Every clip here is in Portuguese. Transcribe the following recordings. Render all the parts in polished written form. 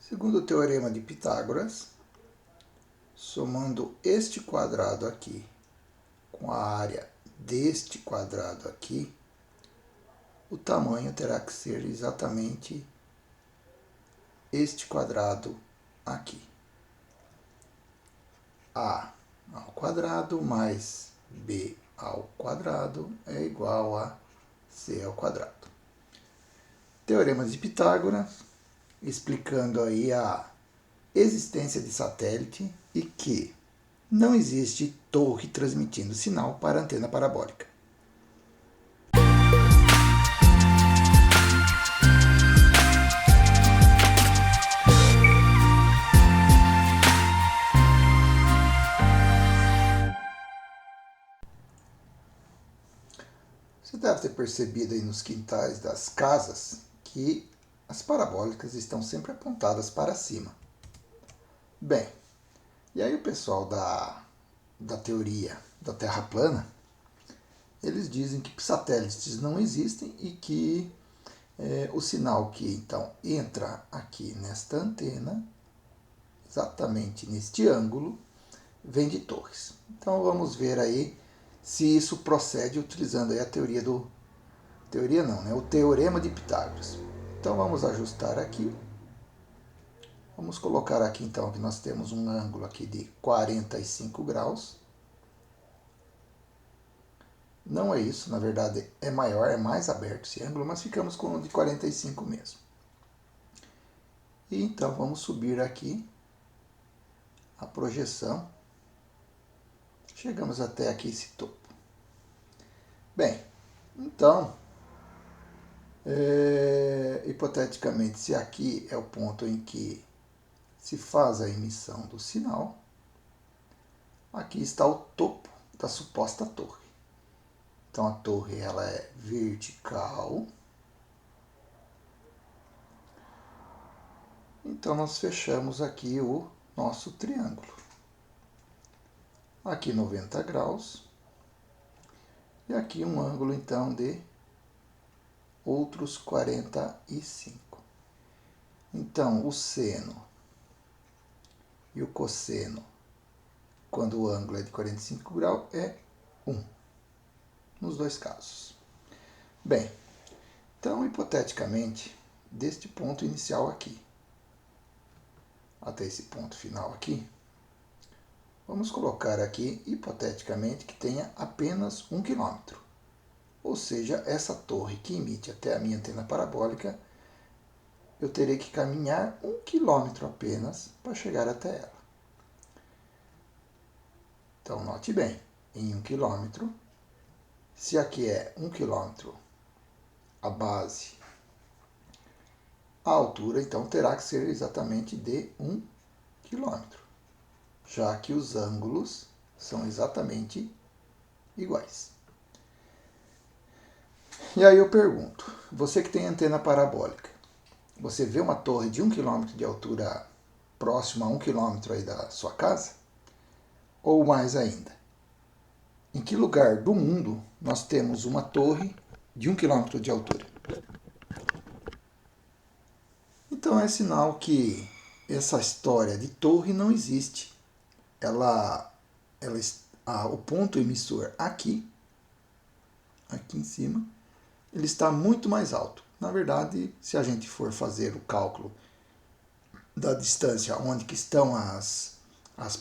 Segundo o teorema de Pitágoras, somando este quadrado aqui com a área deste quadrado aqui, o tamanho terá que ser exatamente este quadrado aqui. A ao quadrado mais B ao quadrado é igual a C ao quadrado. Teorema de Pitágoras, explicando aí a existência de satélite e que não existe torre transmitindo sinal para antena parabólica. Você deve ter percebido aí nos quintais das casas que as parabólicas estão sempre apontadas para cima. Bem, e aí o pessoal da teoria da Terra plana, eles dizem que satélites não existem e que o sinal que então entra aqui nesta antena, exatamente neste ângulo, vem de torres. Então vamos ver aí se isso procede utilizando aí a teoria do... Teoria não, né? O teorema de Pitágoras. Então vamos ajustar aqui. Vamos colocar aqui então que nós temos um ângulo aqui de 45 graus. Não é isso, na verdade é maior, é mais aberto esse ângulo, mas ficamos com o de 45 mesmo. E então vamos subir aqui a projeção. Chegamos até aqui esse topo. Bem, então, hipoteticamente, se aqui é o ponto em que se faz a emissão do sinal, aqui está o topo da suposta torre. Então a torre ela é vertical. Então nós fechamos aqui o nosso triângulo. Aqui 90 graus. E aqui um ângulo então de outros 45. Então o seno e o cosseno, quando o ângulo é de 45 graus, é 1, nos dois casos. Bem, então, hipoteticamente, deste ponto inicial aqui até esse ponto final aqui, vamos colocar aqui, hipoteticamente, que tenha apenas 1 km. Ou seja, essa torre que emite até a minha antena parabólica, eu terei que caminhar 1 km apenas para chegar até ela. Então, note bem, em 1 km, se aqui é 1 km a base, a altura, então, terá que ser exatamente de 1 km, já que os ângulos são exatamente iguais. E aí eu pergunto, você que tem antena parabólica, você vê uma torre de 1 km de altura próxima a 1 km aí da sua casa? Ou mais ainda, em que lugar do mundo nós temos uma torre de 1 km de altura? Então é sinal que essa história de torre não existe. O ponto emissor aqui em cima, ele está muito mais alto. Na verdade, se a gente for fazer o cálculo da distância onde que estão as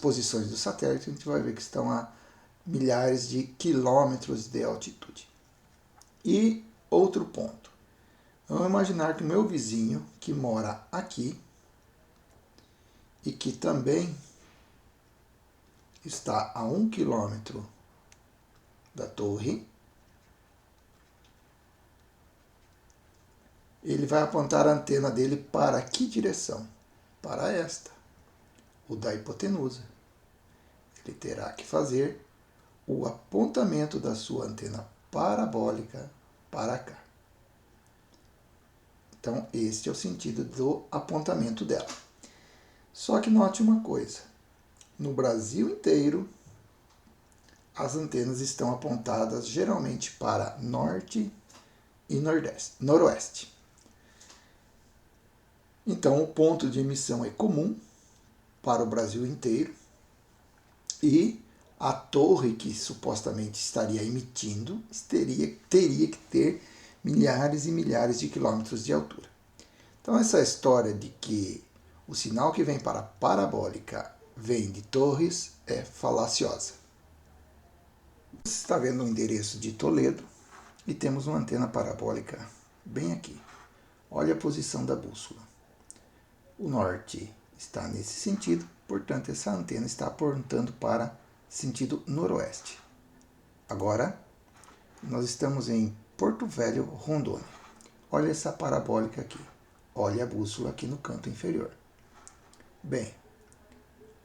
posições do satélite, a gente vai ver que estão a milhares de quilômetros de altitude. E outro ponto. Vamos imaginar que o meu vizinho, que mora aqui, e que também está a 1 km da torre, ele vai apontar a antena dele para que direção? Para esta, o da hipotenusa. Ele terá que fazer o apontamento da sua antena parabólica para cá. Então, este é o sentido do apontamento dela. Só que note uma coisa. No Brasil inteiro, as antenas estão apontadas geralmente para norte e noroeste. Então, o ponto de emissão é comum para o Brasil inteiro e a torre que supostamente estaria emitindo teria que ter milhares e milhares de quilômetros de altura. Então, essa história de que o sinal que vem para a parabólica vem de torres é falaciosa. Você está vendo o endereço de Toledo e temos uma antena parabólica bem aqui. Olha a posição da bússola. O norte está nesse sentido, portanto, essa antena está apontando para sentido noroeste. Agora, nós estamos em Porto Velho, Rondônia. Olha essa parabólica aqui. Olha a bússola aqui no canto inferior. Bem,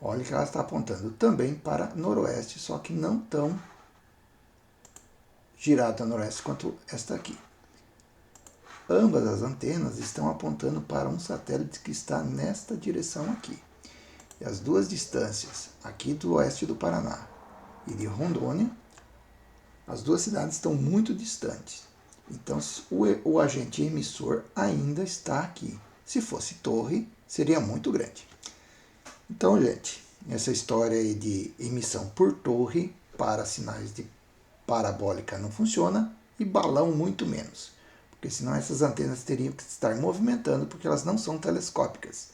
olha que ela está apontando também para noroeste, só que não tão girada a noroeste quanto esta aqui. Ambas as antenas estão apontando para um satélite que está nesta direção aqui. E as duas distâncias, aqui do oeste do Paraná e de Rondônia, as duas cidades estão muito distantes. Então, o agente emissor ainda está aqui. Se fosse torre, seria muito grande. Então, gente, essa história aí de emissão por torre para sinais de parabólica não funciona e balão muito menos. Porque senão essas antenas teriam que estar movimentando porque elas não são telescópicas.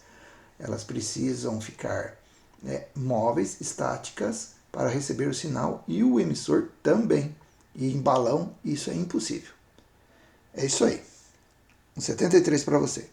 Elas precisam ficar móveis, estáticas, para receber o sinal e o emissor também. E em balão isso é impossível. É isso aí. Um 73 para você.